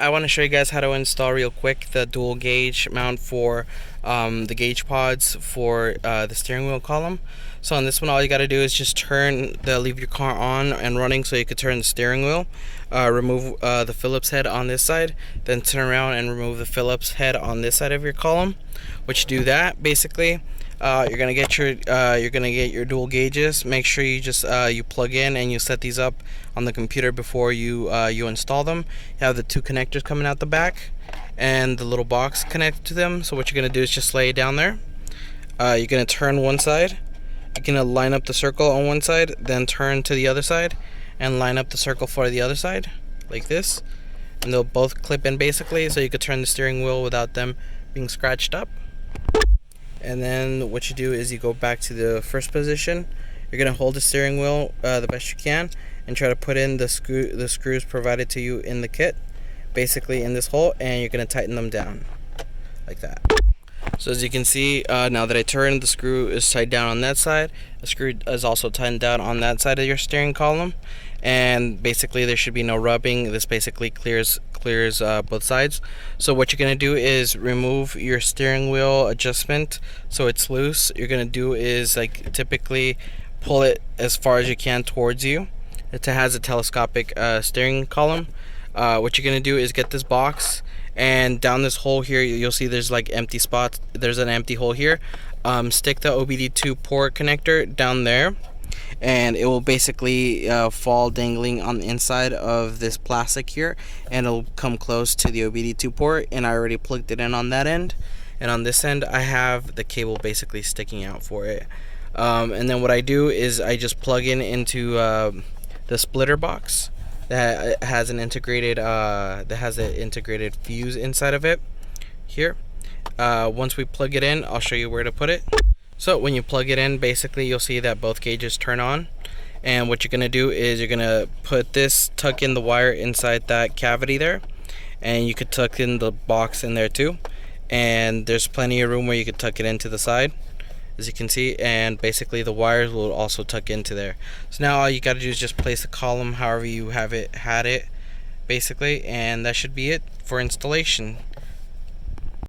I want to show you guys how to install real quick the dual gauge mount for the gauge pods for the steering wheel column. So on this one, all you got to do is just leave your car on and running so you could turn the steering wheel. Remove the Phillips head on this side, then turn around and remove the Phillips head on this side of your column. Once you do that, basically, you're gonna get your dual gauges. Make sure you just you plug in and you set these up on the computer before you install them. You have the two connectors coming out the back and the little box connected to them. So what you're gonna do is just lay it down there. You're gonna turn one side. You're gonna line up the circle on one side, then turn to the other side and line up the circle for the other side like this, and they'll both clip in basically, so you could turn the steering wheel without them being scratched up. And then what you do is you go back to the first position. You're gonna hold the steering wheel the best you can and try to put in the screws provided to you in the kit, basically in this hole, and you're gonna tighten them down like that. So as you can see, now that I turned, the screw is tied down on that side. The screw is also tightened down on that side of your steering column, and basically there should be no rubbing. This basically clears both sides. So what you're gonna do is remove your steering wheel adjustment so it's loose. You're gonna do is like typically pull it as far as you can towards you. It has a telescopic steering column. What you're gonna do is get this box, and down this hole here you'll see there's like empty spots. There's an empty hole here. Stick the OBD2 port connector down there, and it will basically fall dangling on the inside of this plastic here, and it'll come close to the OBD2 port. And I already plugged it in on that end, and on this end I have the cable basically sticking out for it. And then what I do is I just plug into the splitter box that has an integrated fuse inside of it here. Once we plug it in, I'll show you where to put it. So when you plug it in, basically you'll see that both gauges turn on, and what you're gonna do is you're gonna tuck in the wire inside that cavity there, and you could tuck in the box in there too, and there's plenty of room where you could tuck it into the side, as you can see, and basically the wires will also tuck into there. So now all you got to do is just place the column however you had it basically, and that should be it for installation.